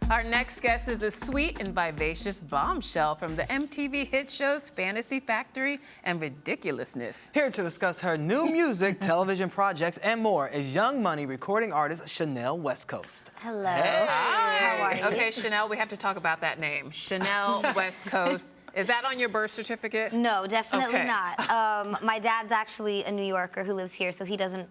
Our next guest is a sweet and vivacious bombshell from the MTV hit shows Fantasy Factory and Ridiculousness. Here to discuss her new music, television projects, and more is Young Money recording artist Chanel West Coast. Hello. Hey. How are you? Okay, Chanel, we have to talk about that name. Chanel West Coast. Is that on your birth certificate? No, definitely Okay. not. My dad's actually a New Yorker who lives here, so he doesn't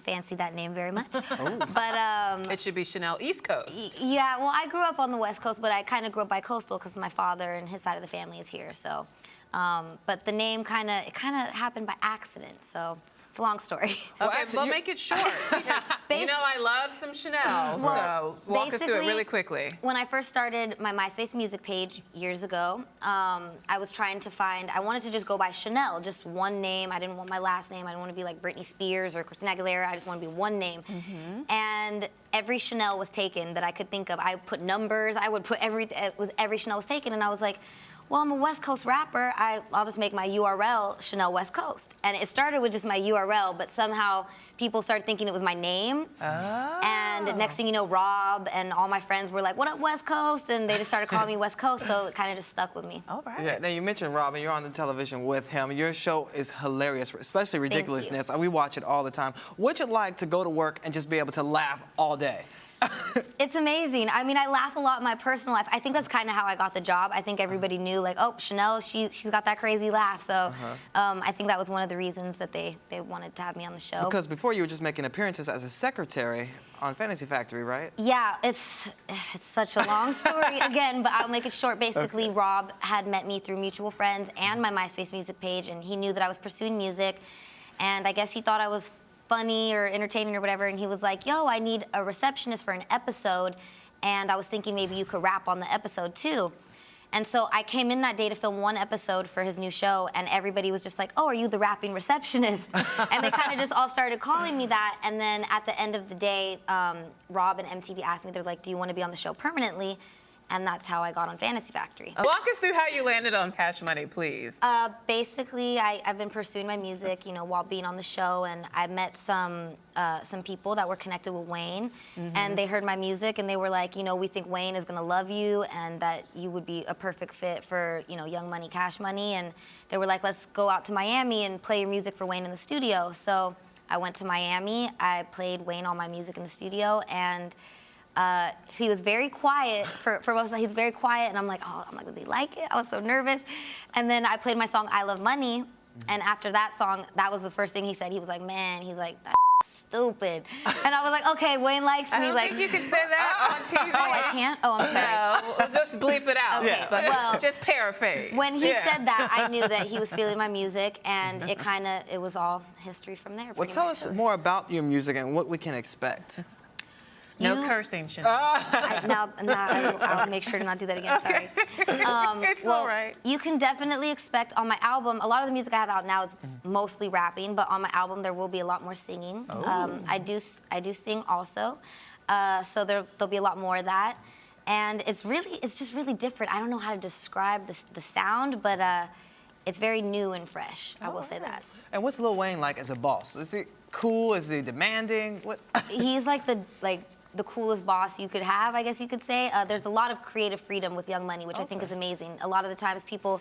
fancy that name very much. But It should be Chanel East Coast. yeah, well, I grew up on the West Coast, but I kind of grew up bi-coastal because my father and his side of the family is here. So, but the name kind of happened by accident. So it's a long story. Okay, actually, well, you- make it short. Because, you know, I love some Chanel, Well, so walk us through it basically, really quickly. When I first started my MySpace music page years ago, I was trying to find, I wanted to just go by Chanel, just one name. I didn't want my last name. I didn't want to be like Britney Spears or Christina Aguilera. I just want to be one name. And every Chanel was taken that I could think of. I put numbers, I would put every Chanel was taken, and I was like, well, I'm a West Coast rapper. I'll just make my URL Chanel West Coast. And it started with just my URL, but somehow people started thinking it was my name. Oh. And next thing you know, Rob and all my friends were like, what up, West Coast? And they just started calling me West Coast, so it kind of just stuck with me. All right. Yeah, now you mentioned Robin, you're on the television with him. Your show is hilarious, especially Ridiculousness. We watch it all the time. What's it like to go to work and just be able to laugh all day? It's amazing. I mean, I laugh a lot in my personal life. I think that's kind of how I got the job. I think everybody knew, like, oh, Chanel, she's got that crazy laugh. So I think that was one of the reasons that they wanted to have me on the show. Because before you were just making appearances as a secretary on Fantasy Factory, right? Yeah, it's such a long story again, but I'll make it short. Basically, Rob had met me through mutual friends and my MySpace music page, and he knew that I was pursuing music, and I guess he thought I was funny or entertaining or whatever, and he was like, yo, I need a receptionist for an episode, and I was thinking maybe you could rap on the episode too. And so I came in that day to film one episode for his new show, and everybody was just like, oh, are you the rapping receptionist? And they kind of just all started calling me that, and then at the end of the day, Rob and MTV asked me, they're like, do you want to be on the show permanently? And that's how I got on Fantasy Factory. Walk us through how you landed on Cash Money, please. Basically, I've been pursuing my music, you know, while being on the show, and I met some people that were connected with Wayne, and they heard my music, and they were like, you know, we think Wayne is gonna love you, and that you would be a perfect fit for, you know, Young Money, Cash Money, and they were like, let's go out to Miami and play your music for Wayne in the studio. So I went to Miami, I played Wayne all my music in the studio, and he was very quiet for most of that. He's very quiet, and I'm like, does he like it? I was so nervous. And then I played my song, I Love Money, and after that song, that was the first thing he said. He was like, man, he's like, that's stupid. And I was like, okay, Wayne likes me. I don't like, think you can say that on TV. oh, I can't? Oh, I'm sorry. No, we'll just bleep it out. Okay, But well, just paraphrase. When he said that, I knew that he was feeling my music, and it was all history from there. Well, tell us more about your music and what we can expect. No cursing, Chanel. I'll make sure to not do that again. Sorry. It's all right. You can definitely expect on my album. A lot of the music I have out now is mostly rapping, but on my album there will be a lot more singing. I do sing also, so there'll be a lot more of that. And it's just really different. I don't know how to describe the sound, but it's very new and fresh. I will say that. And what's Lil Wayne like as a boss? Is he cool? Is he demanding? What? He's like the coolest boss you could have, I guess you could say. There's a lot of creative freedom with Young Money, which I think is amazing. A lot of the times people,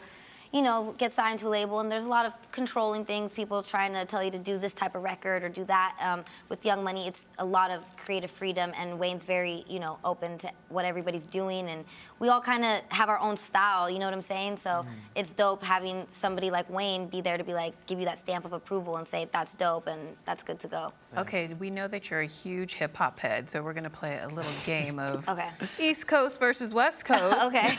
you know, get signed to a label, and there's a lot of controlling things, people trying to tell you to do this type of record or do that. With Young Money, it's a lot of creative freedom, and Wayne's very, you know, open to what everybody's doing, and we all kind of have our own style, you know what I'm saying? So it's dope having somebody like Wayne be there to be like, give you that stamp of approval and say, that's dope, and that's good to go. Okay, we know that you're a huge hip-hop head, so we're going to play a little game of Okay. East Coast versus West Coast. Okay.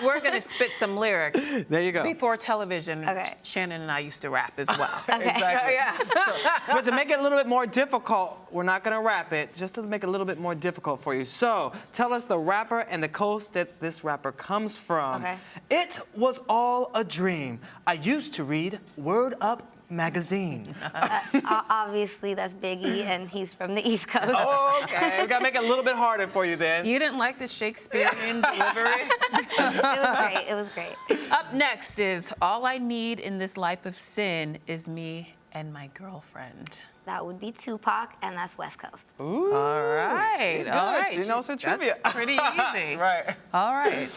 We're going to spit some lyrics. There you go. Before television, Okay. Shannon and I used to rap as well. Okay. Exactly. Yeah. But to make it a little bit more difficult, we're not going to rap it, just to make it a little bit more difficult for you. So tell us the rapper and the coast that this rapper comes from. Okay. It was all a dream. I used to read Word Up magazine. Obviously, that's Biggie, and he's from the East Coast. Oh, okay. We got to make it a little bit harder for you then. You didn't like the Shakespearean delivery? It was great. Up next is All I Need in This Life of Sin Is Me and My Girlfriend. That would be Tupac, and that's West Coast. Ooh, All right. she's good. All right. She knows her trivia. That's pretty easy. Right. All right.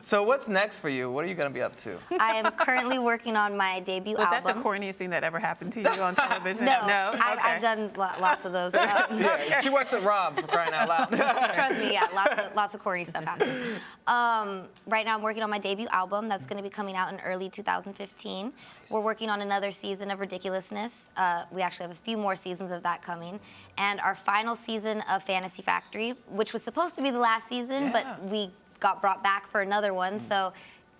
So what's next for you? What are you going to be up to? I am currently working on my debut Was album. that the corniest thing that ever happened to you on television? No, No? Okay. I've done lots of those. Yeah, she works at Rob, for crying out loud. Trust me, yeah, lots of corny stuff happens. Right now I'm working on my debut album that's going to be coming out in early 2015. We're working on another season of Ridiculousness. We actually have a few more seasons of that coming. And our final season of Fantasy Factory, which was supposed to be the last season, but we got brought back for another one. So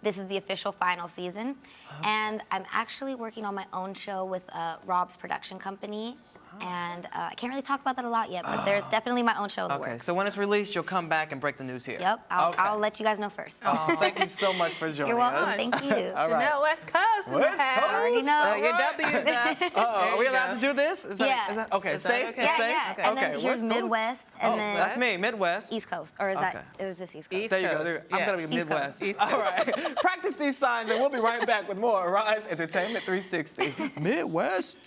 this is the official final season. And I'm actually working on my own show with Rob's production company. And I can't really talk about that a lot yet, but there's definitely my own show in the Okay, works. so when it's released, you'll come back and break the news here. Yep, I'll let you guys know first. Oh, thank you so much for joining You're welcome. us. Thank you. All right. Chanel West Coast. in the West house. Coast? I already know. Your W's up. Are we you allowed go. to do this? Is that, Yeah. Is that, okay, Is that safe? okay? Yeah, Safe? yeah. Okay. And then Okay, here's West Coast? Midwest, and Oh, then that's me, Midwest. East Coast, or is Okay. that? It was this East Coast. East There you go. Coast. I'm Yeah. going to be East Coast. Midwest. East All right. Practice these signs, and we'll be right back with more Rise Entertainment 360. Midwest.